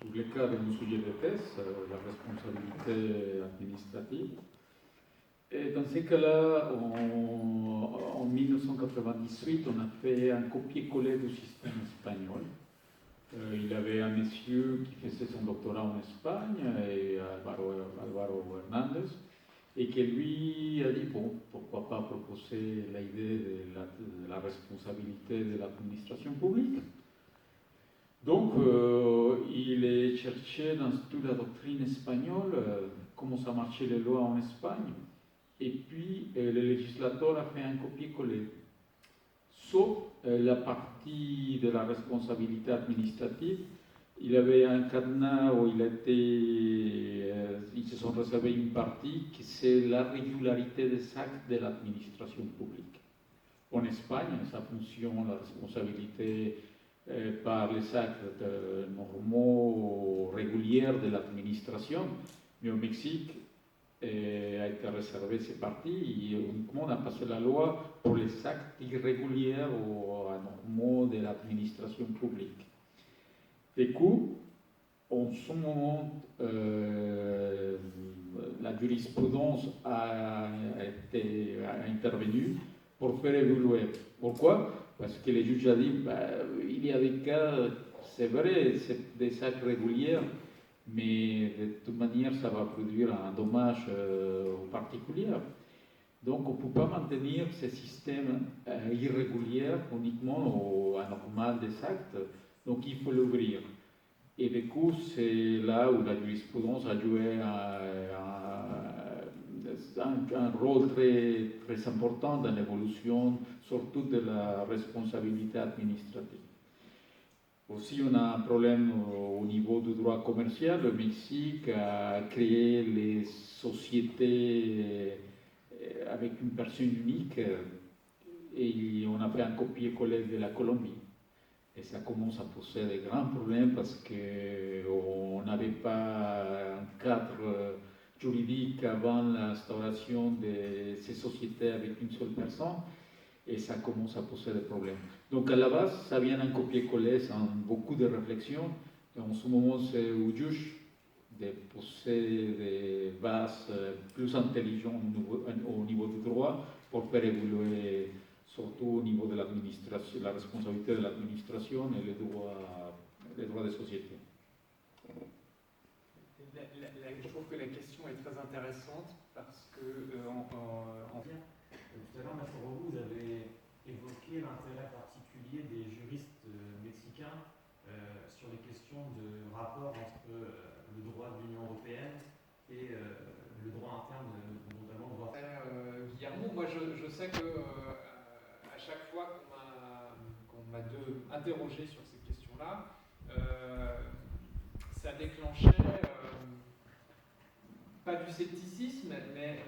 sur le cas de mon sujet de thèse, la responsabilité administrative. Et dans ces cas-là, en 1998, on a fait un copier-coller du système espagnol. Il y avait un monsieur qui faisait son doctorat en Espagne, et Álvaro Hernández, et qui lui a dit, bon, pourquoi pas proposer l'idée de la responsabilité de l'administration publique. Donc, il est cherché dans toute la doctrine espagnole, comment ça marchait les lois en Espagne, et puis le législateur a fait un copier-coller. Sauf la partie de la responsabilité administrative, il avait un cadenas où ils se sont réservés une partie qui c'est la régularité des actes de l'administration publique. En Espagne, ça fonctionne, la responsabilité par les actes normaux, réguliers de l'administration, mais au Mexique, a été réservé ces parties et uniquement on a passé la loi pour les actes irréguliers ou anormaux de l'administration publique. Du coup, en ce moment, la jurisprudence a intervenu pour faire évoluer. Pourquoi? Parce que les juges ont dit, il y a des cas, c'est vrai, c'est des actes réguliers, mais de toute manière, ça va produire un dommage au particulier. Donc, on ne peut pas maintenir ce système irrégulier uniquement au anormal des actes, donc il faut l'ouvrir. Et du coup, c'est là où la jurisprudence a joué un rôle très, très important dans l'évolution, surtout de la responsabilité administrative. Aussi, on a un problème au niveau du droit commercial. Le Mexique a créé les sociétés avec une personne unique et on a fait un copier-coller de la Colombie. Et ça commence à poser de grands problèmes parce qu'on n'avait pas un cadre juridique avant l'instauration de ces sociétés avec une seule personne. Et ça commence à poser des problèmes. Donc à la base, ça vient d'un copier-coller sans beaucoup de réflexion. Et en ce moment, c'est au juge de poser des bases plus intelligentes au niveau du droit pour faire évoluer, surtout au niveau de l'administration, la responsabilité de l'administration et les droits des sociétés. Je trouve que la question est très intéressante parce que tout à l'heure, Maître Roux, vous avez évoqué l'intérêt particulier des juristes mexicains sur les questions de rapport entre le droit de l'Union européenne et le droit interne, notamment le droit. Guillermo, moi je sais que à chaque fois qu'on m'a interrogé sur ces questions-là, ça déclenchait pas du scepticisme,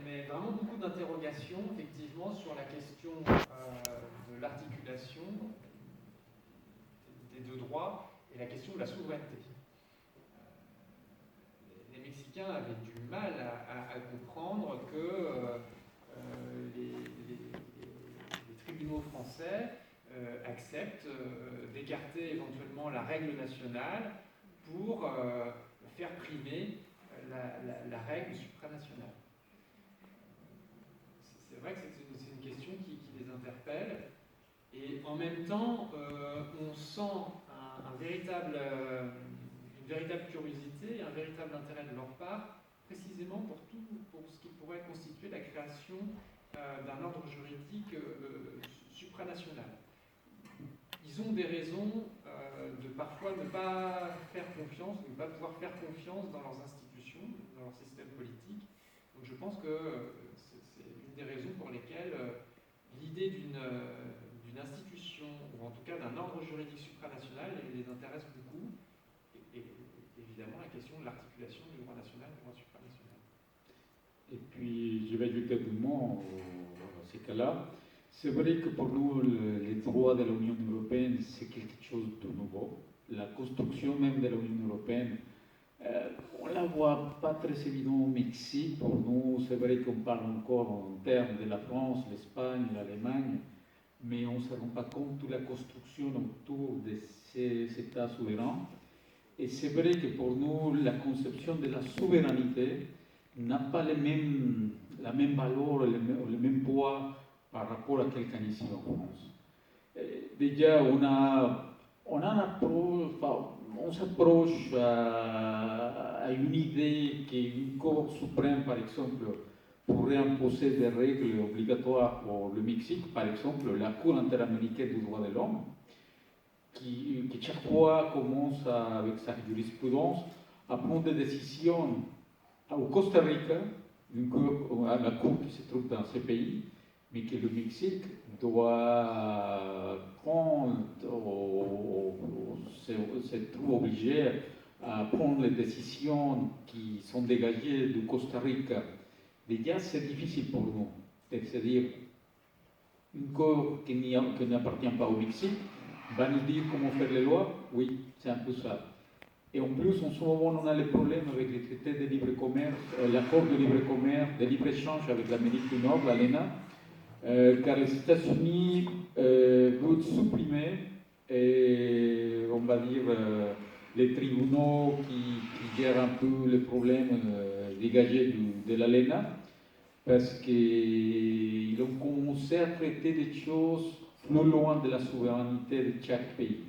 mais vraiment beaucoup d'interrogations, effectivement, sur la question de l'articulation des deux droits et la question de la souveraineté. Les Mexicains avaient du mal à comprendre que les tribunaux français acceptent d'écarter éventuellement la règle nationale pour faire primer la règle supranationale. C'est vrai que c'est une question qui les interpelle, et en même temps, on sent une véritable curiosité et un véritable intérêt de leur part, précisément pour ce qui pourrait constituer la création d'un ordre juridique supranational. Ils ont des raisons de parfois ne pas faire confiance, de ne pas pouvoir faire confiance dans leurs institutions, dans leur système politique. Donc je pense que c'est une des raisons pour lesquelles l'idée d'une institution, ou en tout cas d'un ordre juridique supranational, les intéresse beaucoup, et évidemment la question de l'articulation du droit national et du droit supranational. Et puis, je vais ajouter un mot à ces cas-là. C'est vrai que pour nous, les droits de l'Union européenne, c'est quelque chose de nouveau. La construction même de l'Union européenne, on ne la voit pas très évident au Mexique. Pour nous, c'est vrai qu'on parle encore en termes de la France, l'Espagne, l'Allemagne, mais on ne se rend pas compte de la construction autour de ces États souverains. Et c'est vrai que pour nous, la conception de la souveraineté n'a pas la même valeur, le même poids par rapport à quelqu'un ici en France. Déjà, on s'approche à une idée qu'une Cour suprême, par exemple, pourrait imposer des règles obligatoires pour le Mexique, par exemple, la Cour interaméricaine des droits de l'homme, qui chaque fois commence avec sa jurisprudence à prendre des décisions au Costa Rica, la Cour qui se trouve dans ce pays, mais que le Mexique doit prendre, se trouve obligé à prendre les décisions qui sont dégagées du Costa Rica. Déjà, c'est difficile pour nous. C'est-à-dire, une Cour qui n'appartient pas au Mexique va nous dire comment faire les lois. Oui, c'est un peu ça. Et en plus, en ce moment, on a les problèmes avec les traités de libre-commerce, l'accord de libre-commerce, de libre-échange avec l'Amérique du Nord, l'ALENA, car les États-Unis veulent supprimer, on va dire, les tribunaux qui gèrent un peu les problèmes dégagés de l'ALENA, parce qu'ils ont commencé à traiter des choses plus loin de la souveraineté de chaque pays.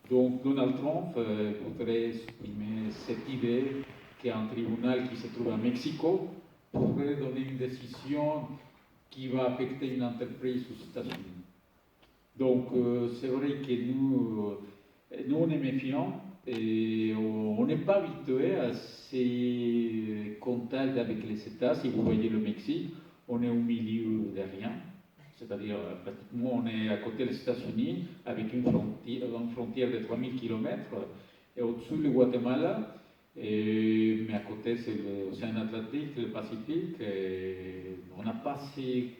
Donc Donald Trump voudrait supprimer cette idée qu'un tribunal qui se trouve à Mexico pourrait donner une décision qui va affecter une entreprise aux États-Unis. Donc c'est vrai que nous on est méfiants et on n'est pas habitué à ces contacts avec les États. Si vous voyez le Mexique, on est au milieu de rien. C'est-à-dire, pratiquement, on est à côté des États-Unis, avec une frontière de 3000 km, et au-dessus le Guatemala, mais à côté c'est l'océan Atlantique, le Pacifique, et on n'a pas ces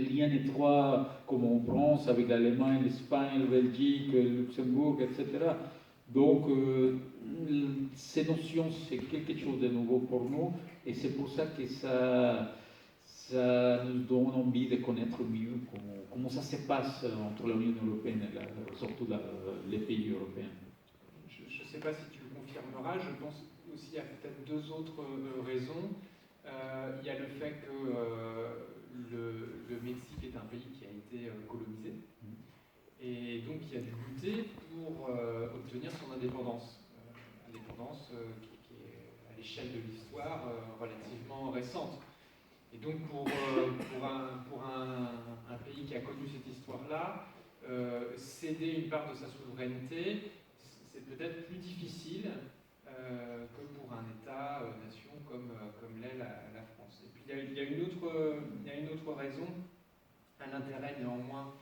liens étroits comme en France, avec l'Allemagne, l'Espagne, la Belgique, le Luxembourg, etc. Donc, ces notions, c'est quelque chose de nouveau pour nous, et c'est pour ça que ça nous donne envie de connaître mieux comment ça se passe entre l'Union européenne et surtout les pays européens. Je ne sais pas si tu le confirmeras, je pense aussi à peut-être deux autres raisons. Il y a le fait que le Mexique est un pays qui a été colonisé et donc qui a dû lutter pour obtenir son indépendance. Indépendance qui est à l'échelle de l'histoire relativement récente. Et donc pour un pays qui a connu cette histoire-là, céder une part de sa souveraineté, c'est peut-être plus difficile que pour un État-nation comme l'est la France. Et puis il y a une autre raison, un intérêt néanmoins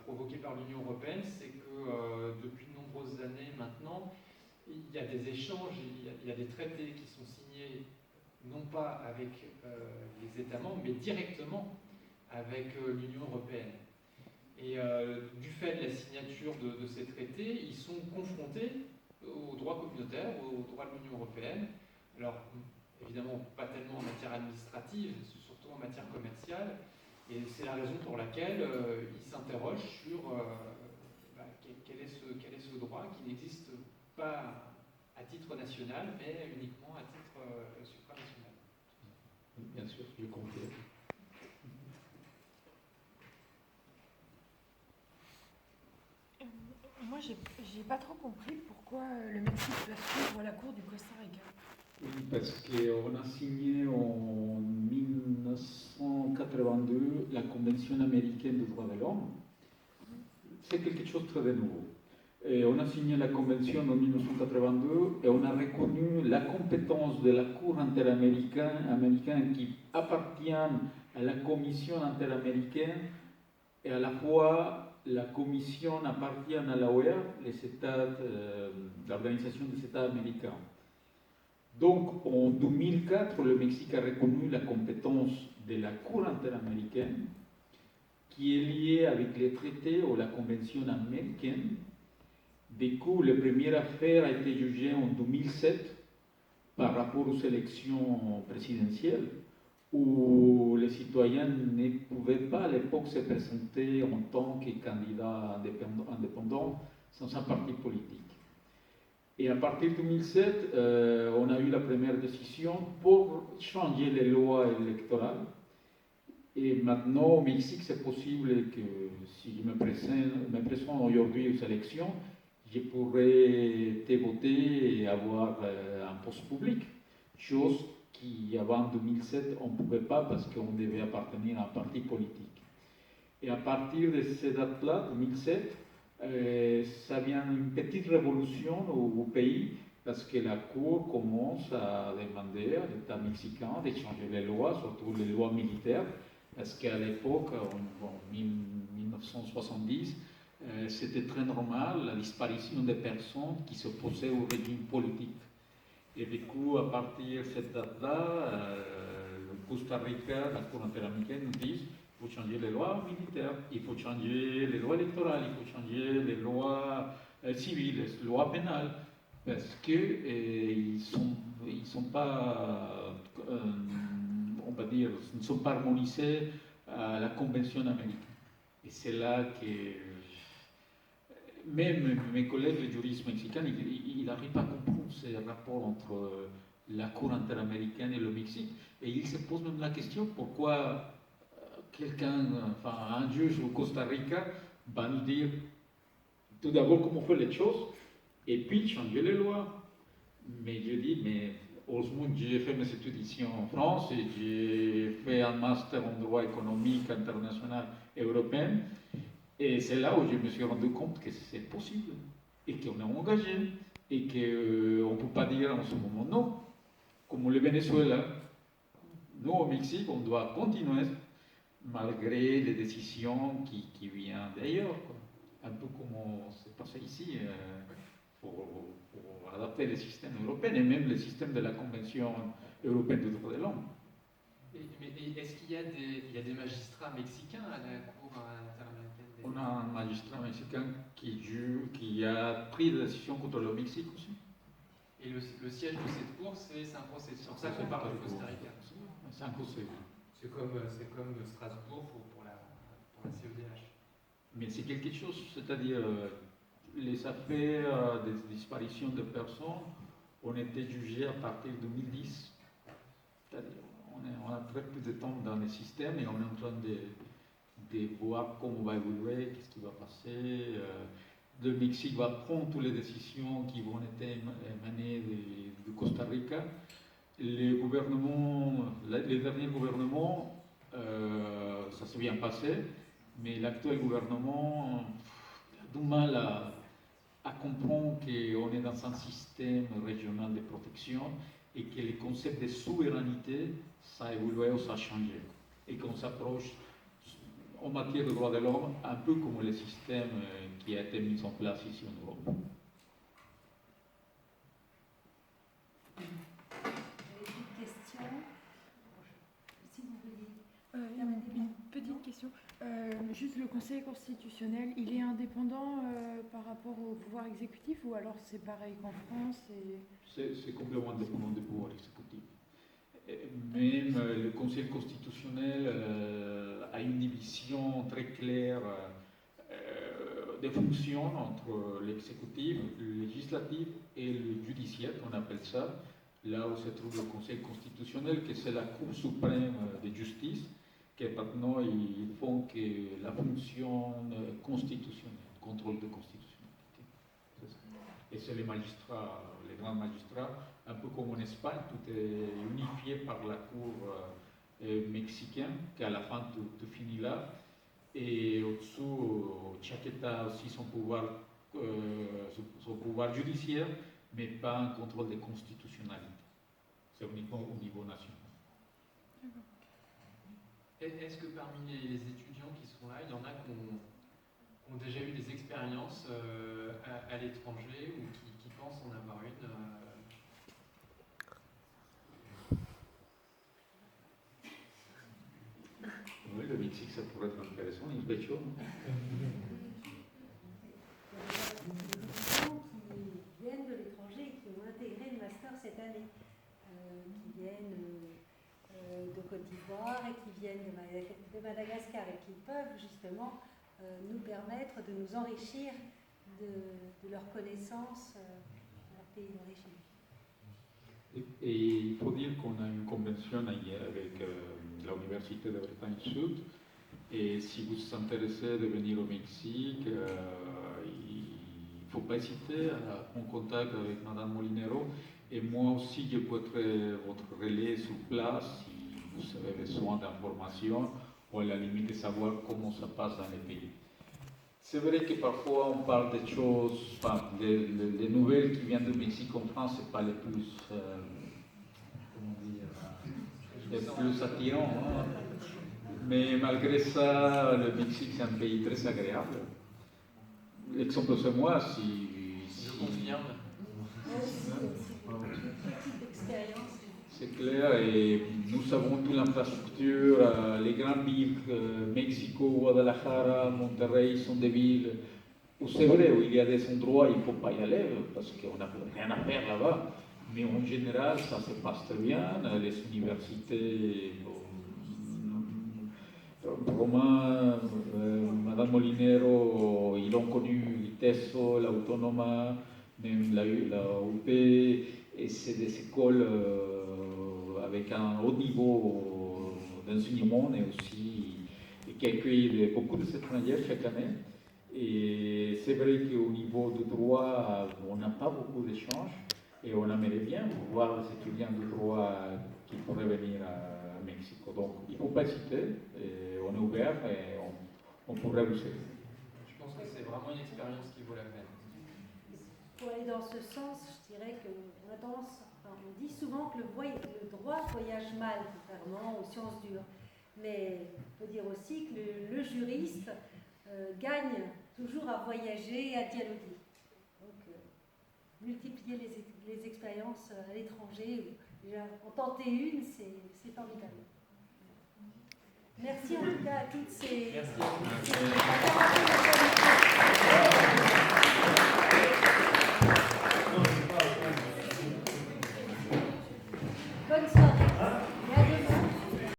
provoqué par l'Union européenne, c'est que depuis de nombreuses années maintenant, il y a des échanges, il y a des traités qui sont signés non pas avec les États membres, mais directement avec l'Union européenne. Et du fait de la signature de ces traités, ils sont confrontés au droit communautaire, au droit de l'Union européenne. Alors, évidemment, pas tellement en matière administrative, surtout en matière commerciale. Et c'est la raison pour laquelle ils s'interrogent sur quel est ce droit qui n'existe pas à titre national, mais uniquement à titre supranational. Bien sûr, je confirme. Moi, j'ai pas trop compris pourquoi le Mexique doit suivre la cour du Costa Rica. Oui, parce qu'on a signé en 1982 la Convention américaine des droits de l'homme. C'est quelque chose de très nouveau. Et on a signé la Convention en 1982 et on a reconnu la compétence de la Cour interaméricaine qui appartient à la Commission interaméricaine et à la fois la Commission appartient à la OEA, l'Organisation des États américains. Donc en 2004, le Mexique a reconnu la compétence de la Cour interaméricaine qui est liée avec les traités ou la Convention américaine. Du coup, la première affaire a été jugée en 2007 par rapport aux élections présidentielles où les citoyens ne pouvaient pas à l'époque se présenter en tant que candidats indépendants sans un parti politique. Et à partir de 2007, on a eu la première décision pour changer les lois électorales. Et maintenant, au Mexique, c'est possible que si je me présente aujourd'hui aux élections, je pourrais te voter et avoir un poste public. Chose qu'avant 2007, on ne pouvait pas parce qu'on devait appartenir à un parti politique. Et à partir de cette date-là, 2007, ça vient une petite révolution au pays parce que la Cour commence à demander à l'État mexicain de changer les lois, surtout les lois militaires, parce qu'à l'époque, en 1970, c'était très normal la disparition des personnes qui s'opposaient au régime politique. Et du coup, à partir de cette date-là, le Costa Rica, la Cour interaméricaine nous dit il faut changer les lois militaires, il faut changer les lois électorales, il faut changer les lois civiles, les lois pénales, parce qu'ils ils sont pas, on va dire, ne sont pas harmonisés à la Convention américaine. Et c'est là que même mes collègues, les juristes mexicains, ils n'arrivent pas à comprendre ces rapports entre la Cour interaméricaine et le Mexique. Et ils se posent même la question pourquoi un juge au Costa Rica va nous dire tout d'abord comment on fait les choses et puis changer les lois. Mais je dis, mais heureusement j'ai fait mes études ici en France et j'ai fait un master en droit économique international et européen. Et c'est là où je me suis rendu compte que c'est possible et qu'on est engagé et qu'on ne peut pas dire en ce moment non. Comme le Venezuela, nous au Mexique, on doit continuer malgré les décisions qui viennent d'ailleurs. Un peu comme c'est passé ici, pour adapter les systèmes européens et même le système de la Convention européenne des droits de l'homme. Mais est-ce qu'il y a des magistrats mexicains à la Cour interaméricaine des... On a un magistrat mexicain qui a pris des décisions contre le Mexique aussi. Et le siège de cette cour, c'est un procès. C'est pour ça qu'on parle du Costa Rica. C'est un procès. C'est comme Strasbourg pour la CEDH. Mais c'est quelque chose, c'est-à-dire les affaires de disparition de personnes ont été jugées à partir de 2010. C'est-à-dire on a très peu de temps dans le système et on est en train de voir comment va évoluer, qu'est-ce qui va passer. Le Mexique va prendre toutes les décisions qui vont être émanées du Costa Rica. Les derniers gouvernements, ça s'est bien passé, mais l'actuel gouvernement a du mal à comprendre qu'on est dans un système régional de protection et que le concept de souveraineté, ça a évolué ou ça a changé. Et qu'on s'approche en matière de droits de l'homme un peu comme le système qui a été mis en place ici en Europe. Une petite question. Juste le Conseil constitutionnel, il est indépendant par rapport au pouvoir exécutif ou alors c'est pareil qu'en France C'est complètement indépendant du pouvoir exécutif. Même le Conseil constitutionnel a une division très claire des fonctions entre l'exécutif, le législatif et le judiciaire, on appelle ça. Là où se trouve le Conseil constitutionnel, que c'est la Cour suprême de justice, que maintenant ils font que la fonction constitutionnelle, contrôle de constitutionnalité. Et c'est les magistrats, les grands magistrats, un peu comme en Espagne, tout est unifié par la Cour mexicaine, qu'à la fin tout finit là. Et au-dessous, chaque État a aussi son pouvoir judiciaire, mais pas un contrôle de constitutionnalité. C'est uniquement au niveau national. Est-ce que parmi les étudiants qui sont là, il y en a qui ont déjà eu des expériences à l'étranger ou qui pensent en avoir une Oui, le Mexique, ça pourrait être intéressant, une belle chose. Qui viennent de l'étranger et qui ont intégré le master cette année, qui viennent de Côte d'Ivoire et qui viennent de Madagascar et qui peuvent justement nous permettre de nous enrichir de leurs connaissances, de leur pays d'origine. Et il faut dire qu'on a une convention avec l'Université de Bretagne Sud. Et si vous vous intéressez de venir au Mexique, il ne faut pas hésiter à prendre contact avec Madame Molinero. Et moi aussi, je peux être votre relais sur place si vous avez besoin d'informations ou à la limite de savoir comment ça passe dans les pays. C'est vrai que parfois on parle des choses, enfin, des nouvelles qui viennent du Mexique en France, ce n'est pas les plus, comment dire, les plus attirants. Hein. Mais malgré ça, le Mexique c'est un pays très agréable. L'exemple c'est moi, Je confirme. Petite expérience. C'est clair, et nous avons toute l'infrastructure, les grandes villes, Mexico, Guadalajara, Monterrey, sont des villes où c'est vrai, où il y a des endroits où il ne faut pas y aller parce qu'on n'a rien à faire là-bas. Mais en général, ça se passe très bien. Les universités, Romain, Madame Molinero, ils ont connu l'ITESO, l'Autonoma, même la UP, et c'est des écoles avec un haut niveau d'enseignement et aussi qui accueillent beaucoup d'étrangers chaque année. Et c'est vrai qu'au niveau du droit, on n'a pas beaucoup d'échanges et on aimerait bien voir les étudiants de droit qui pourraient venir à Mexico. Donc il ne faut pas hésiter, et on est ouvert et on pourrait vous aider. Je pense que c'est vraiment une expérience qui vaut la peine. Pour aller dans ce sens, je dirais qu'on a tendance, on dit souvent que le droit voyage mal, contrairement aux sciences dures. Mais il faut dire aussi que le juriste gagne toujours à voyager et à dialoguer. Donc, multiplier les expériences à l'étranger, déjà en tenter une, c'est formidable. Merci en tout cas à toutes ces... Merci à vous. ces